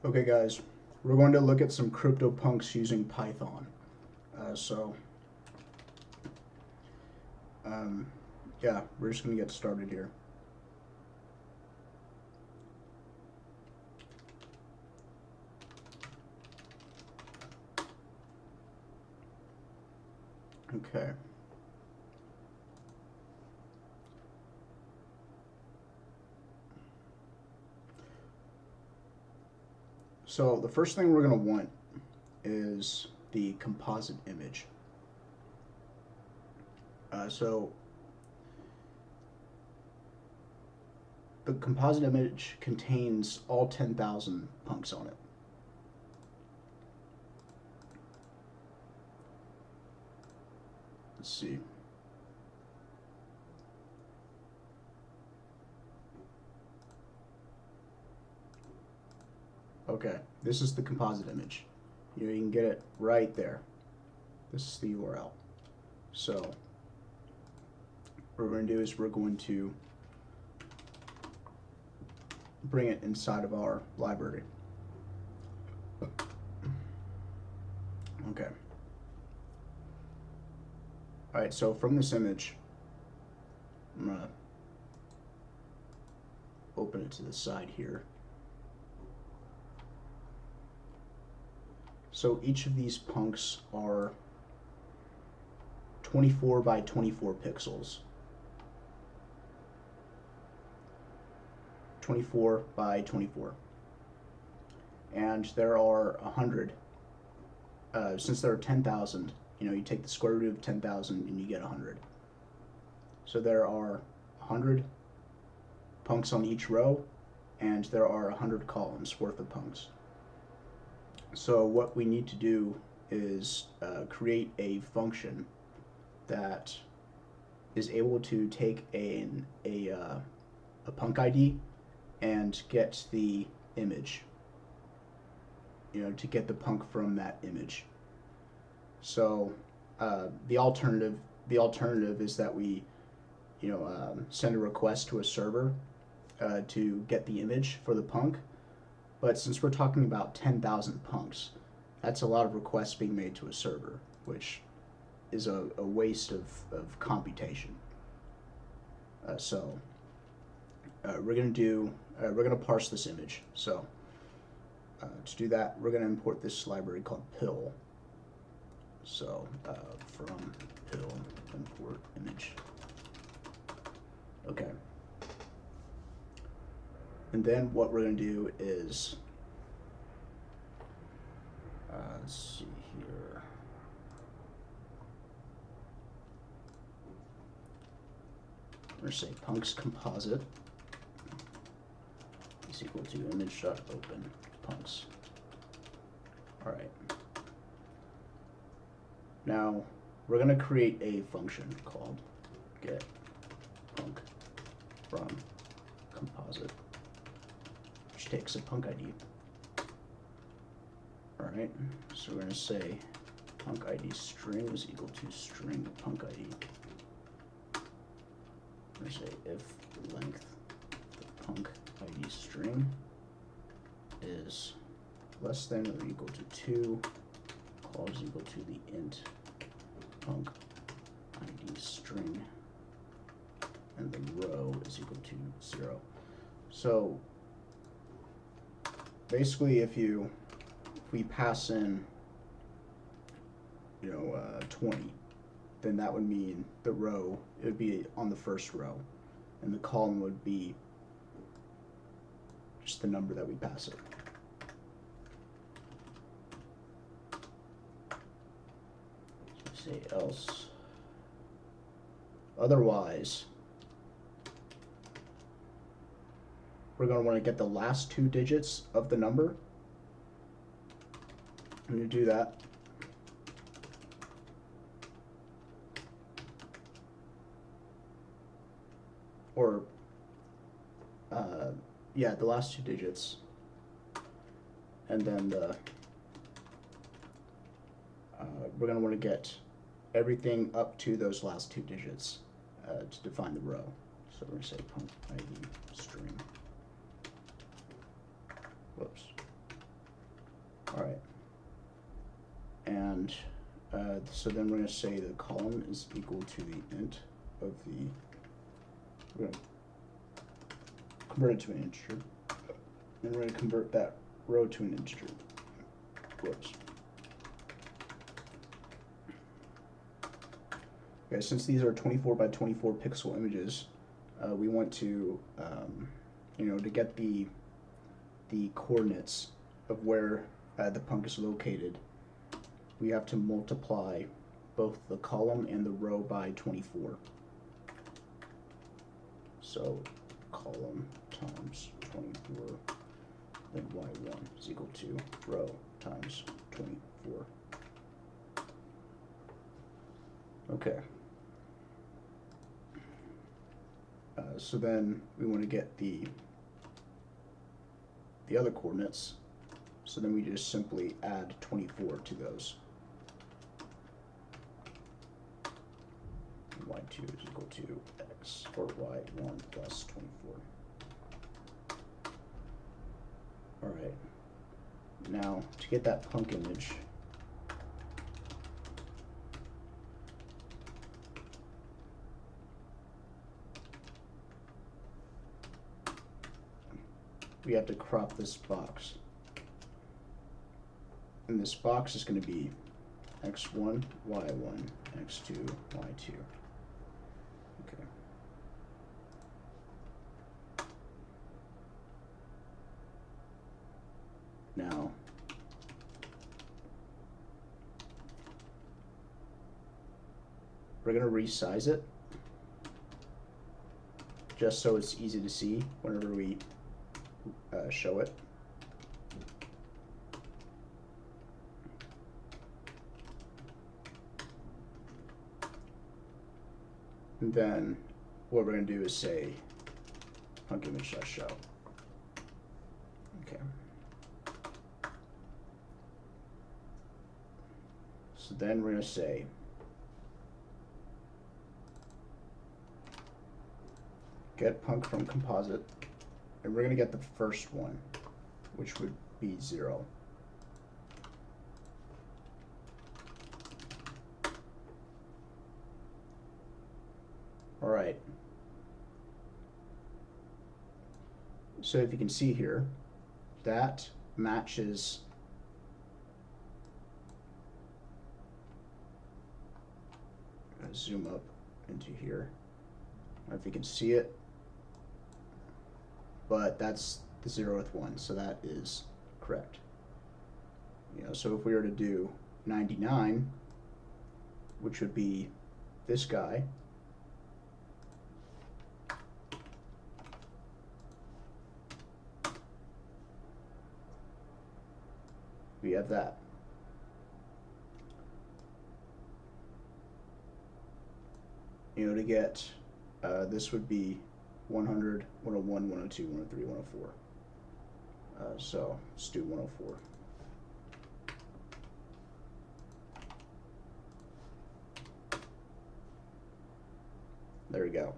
Okay, guys, we're going to look at some CryptoPunks using Python. So, um, yeah, we're just going to get started here. Okay. So the first thing we're going to want is the composite image. So the composite image contains all 10,000 punks on it. Let's see. Okay, this is the composite image. You can get it right there. This is the URL. So what we're going to do is we're going to bring it inside of our library. Okay. All right, so from this image, I'm going to open it to the side here. So each of these punks are 24 by 24 pixels. 24 by 24. And there are 100. Since there are 10,000, you take the square root of 10,000 and you get 100. So there are 100 punks on each row, and there are 100 columns worth of punks. So what we need to do is create a function that is able to take a punk ID and get the image, to get the punk from that image. So the alternative is that we send a request to a server to get the image for the punk. But since we're talking about 10,000 punks, that's a lot of requests being made to a server, which is a waste of computation. So we're gonna parse this image. So to do that, we're gonna import this library called pill. So from pill import image. Okay. And then what we're going to do is, let's see here. We're going to say punks composite is equal to image.open punks. All right. Now we're going to create a function called get punk from composite, which takes a punk ID. All right, so we're going to say punk ID string is equal to string punk ID. We're going to say if length the punk ID string is less than or equal to 2, call is equal to the int punk ID string, and the row is equal to 0. So basically, if we pass in 20, then that would mean the row, it would be on the first row, and the column would be just the number that we pass it. So say else. Otherwise, we're going to want to get the last 2 digits of the number. I'm going to do that. Or, yeah, the last 2 digits. And then we're going to want to get everything up to those last 2 digits to define the row. So we're going to say punk ID string. Whoops. So then we're going to say the column is equal to the int of the, we're going to convert it to an integer. Then we're going to convert that row to an integer. Whoops. Okay, since these are 24 by 24 pixel images, we want to, to get the coordinates of where the punk is located, we have to multiply both the column and the row by 24. So column times 24, then y1 is equal to row times 24. Okay. So then we want to get the other coordinates. So then we just simply add 24 to those. Y2 is equal to x, or y1 plus 24. All right. Now, to get that punk image, we have to crop this box. And this box is going to be x1, y1, x2, y2. Okay. Now, we're going to resize it just so it's easy to see whenever we show it. And then what we're going to do is say punk image.show. Okay. So then we're going to say get punk from composite, and we're going to get the first one, which would be 0. All right. So if you can see here, that matches zoom up into here. I don't know if you can see it, but that's the 0th one, so that is correct. So if we were to do 99, which would be this guy, we have that. To get, this would be 100, 101, 102, 103, 104. So let's do 104. There we go.